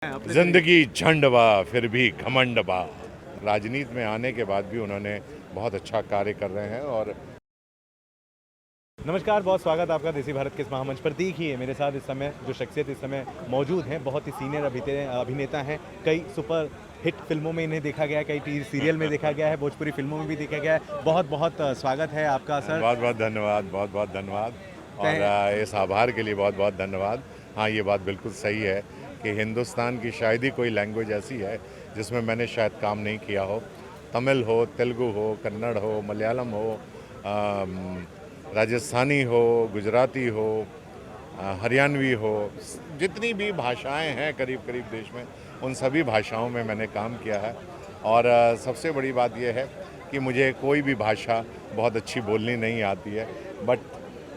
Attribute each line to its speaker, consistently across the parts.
Speaker 1: जिंदगी झंडवा फिर भी घमंडवा। राजनीति में आने के बाद भी उन्होंने बहुत अच्छा कार्य कर रहे हैं। और
Speaker 2: नमस्कार, बहुत स्वागत आपका देसी भारत के इस महामंच पर। देखिए मेरे साथ इस समय जो शख्सियत इस समय मौजूद हैं, बहुत ही सीनियर अभिनेता हैं। कई सुपर हिट फिल्मों में इन्हें देखा गया है, कई टीवी सीरियल में देखा गया है, भोजपुरी फिल्मों में भी देखा गया है। बहुत बहुत स्वागत है आपका सर।
Speaker 1: बहुत बहुत धन्यवाद, बहुत बहुत धन्यवाद। और इस आभार के लिए बहुत बहुत धन्यवाद। हाँ, ये बात बिल्कुल सही है कि हिंदुस्तान की शायद ही कोई लैंग्वेज ऐसी है जिसमें मैंने शायद काम नहीं किया हो। तमिल हो, तेलुगु हो, कन्नड़ हो, मलयालम हो, राजस्थानी हो, गुजराती हो, हरियाणवी हो, जितनी भी भाषाएं हैं करीब करीब देश में, उन सभी भाषाओं में मैंने काम किया है। और सबसे बड़ी बात यह है कि मुझे कोई भी भाषा बहुत अच्छी बोलनी नहीं आती है, बट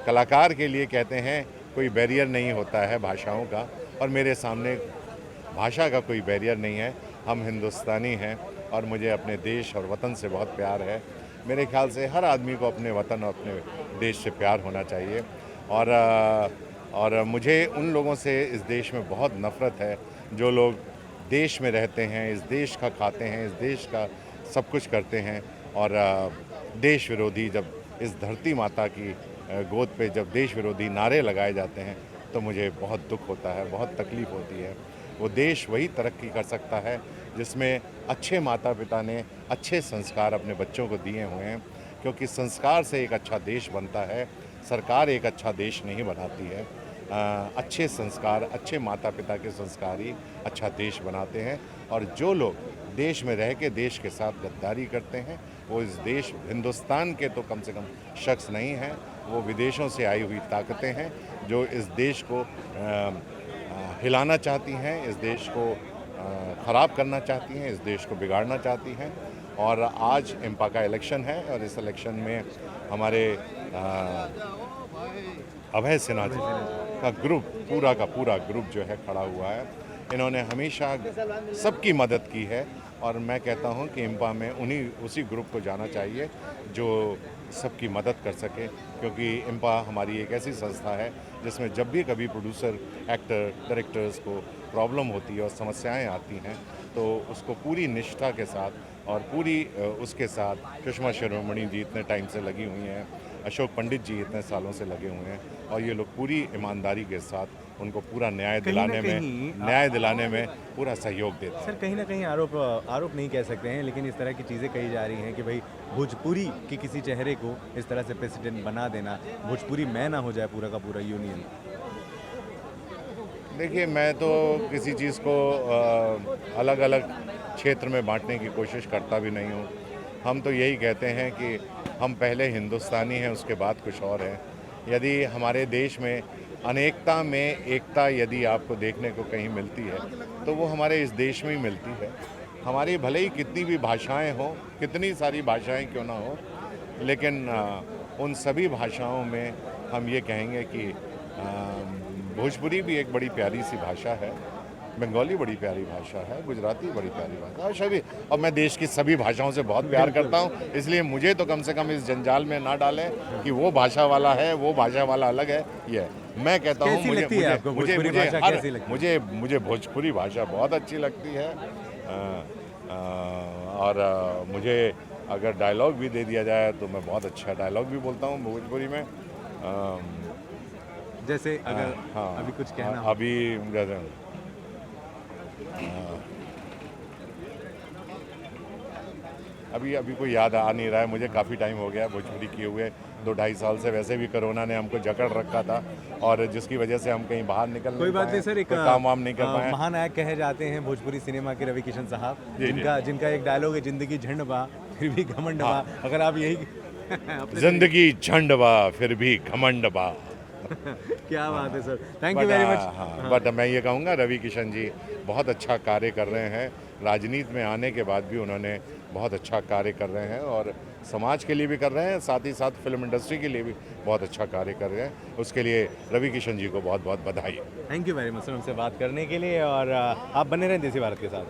Speaker 1: कलाकार के लिए कहते हैं कोई बैरियर नहीं होता है भाषाओं का, और मेरे सामने भाषा का कोई बैरियर नहीं है। हम हिंदुस्तानी हैं और मुझे अपने देश और वतन से बहुत प्यार है। मेरे ख्याल से हर आदमी को अपने वतन और अपने देश से प्यार होना चाहिए। और मुझे उन लोगों से इस देश में बहुत नफ़रत है जो लोग देश में रहते हैं, इस देश का खाते हैं, इस देश का सब कुछ करते हैं, और देश विरोधी जब इस धरती माता की गोद पे जब देश विरोधी नारे लगाए जाते हैं तो मुझे बहुत दुख होता है, बहुत तकलीफ़ होती है। वो देश वही तरक्की कर सकता है जिसमें अच्छे माता पिता ने अच्छे संस्कार अपने बच्चों को दिए हुए हैं, क्योंकि संस्कार से एक अच्छा देश बनता है। सरकार एक अच्छा देश नहीं बनाती है। अच्छे संस्कार, अच्छे माता पिता के संस्कार ही अच्छा देश बनाते हैं। और जो लोग देश में रह के देश के साथ गद्दारी करते हैं, वो इस देश हिंदुस्तान के तो कम से कम शख्स नहीं हैं, वो विदेशों से आई हुई ताकतें हैं जो इस देश को हिलाना चाहती हैं, इस देश को ख़राब करना चाहती हैं, इस देश को बिगाड़ना चाहती हैं। और आज इम्पा का इलेक्शन है और इस इलेक्शन में हमारे अभय सिन्हा जी का ग्रुप, पूरा का पूरा ग्रुप जो है खड़ा हुआ है। इन्होंने हमेशा सबकी मदद की है और मैं कहता हूं कि इम्पा में उसी ग्रुप को जाना चाहिए जो सबकी मदद कर सके, क्योंकि इम्पा हमारी एक ऐसी संस्था है जिसमें जब भी कभी प्रोड्यूसर, एक्टर, डायरेक्टर्स को प्रॉब्लम होती है और समस्याएं आती हैं तो उसको पूरी निष्ठा के साथ और पूरी उसके साथ सुषमा शिरोमणि जी इतने टाइम से लगी हुई हैं, अशोक पंडित जी इतने सालों से लगे हुए हैं, और ये लोग पूरी ईमानदारी के साथ उनको पूरा न्याय दिलाने में पूरा सहयोग देते हैं।
Speaker 2: सर, कहीं ना कहीं आरोप नहीं कह सकते हैं, लेकिन इस तरह की चीज़ें कही जा रही हैं कि भाई भोजपुरी के किसी चेहरे को इस तरह से प्रेसिडेंट बना देना, भोजपुरी में ना हो जाए पूरा का पूरा यूनियन।
Speaker 1: देखिए, मैं तो किसी चीज़ को अलग अलग क्षेत्र में बांटने की कोशिश करता भी नहीं हूँ। हम तो यही कहते हैं कि हम पहले हिंदुस्तानी हैं, उसके बाद कुछ और हैं। यदि हमारे देश में अनेकता में एकता यदि आपको देखने को कहीं मिलती है तो वो हमारे इस देश में ही मिलती है। हमारी भले ही कितनी भी भाषाएं हों, कितनी सारी भाषाएं क्यों ना हो, लेकिन उन सभी भाषाओं में हम ये कहेंगे कि भोजपुरी भी एक बड़ी प्यारी सी भाषा है, बंगाली बड़ी प्यारी भाषा है, गुजराती बड़ी प्यारी भाषा है, सभी। और मैं देश की सभी भाषाओं से बहुत प्यार करता हूँ, इसलिए मुझे तो कम से कम इस जंजाल में ना डालें कि वो भाषा वाला है, वो भाषा वाला अलग है। ये मैं कहता हूँ, मुझे भोजपुरी भाषा बहुत अच्छी लगती है। और मुझे अगर डायलॉग भी दे दिया जाए तो मैं बहुत अच्छा डायलॉग भी बोलता हूँ भोजपुरी में।
Speaker 2: जैसे अगर
Speaker 1: हाँ,
Speaker 2: अभी कुछ कहना हो।
Speaker 1: अभी कोई याद आ नहीं रहा है मुझे। काफ़ी टाइम हो गया भोजपुरी किए हुए, 2-2.5 साल से। वैसे भी कोरोना ने हमको जकड़ रखा था और जिसकी वजह से हम कहीं बाहर निकल
Speaker 2: कोई बात नहीं सर, एक
Speaker 1: काम वाम नहीं कर पाए।
Speaker 2: महानायक कहे जाते हैं भोजपुरी सिनेमा के रवि किशन साहब, जिनका एक डायलॉग है, जिंदगी झंडवा फिर भी घमंडवा। अगर आप यही
Speaker 1: जिंदगी झंडवा फिर भी घमंडवा।
Speaker 2: क्या बात है sir, thank you very much.
Speaker 1: But मैं ये कहूँगा, रवि किशन जी बहुत अच्छा कार्य कर रहे हैं। राजनीति में आने के बाद भी उन्होंने बहुत अच्छा कार्य कर रहे हैं और समाज के लिए भी कर रहे हैं, साथ ही साथ फिल्म इंडस्ट्री के लिए भी बहुत अच्छा कार्य कर रहे हैं। उसके लिए रवि किशन जी को बहुत बहुत बधाई।
Speaker 2: Thank you very much sir हमसे बात करने के लिए, और आप बने रहें देसी भारत के साथ।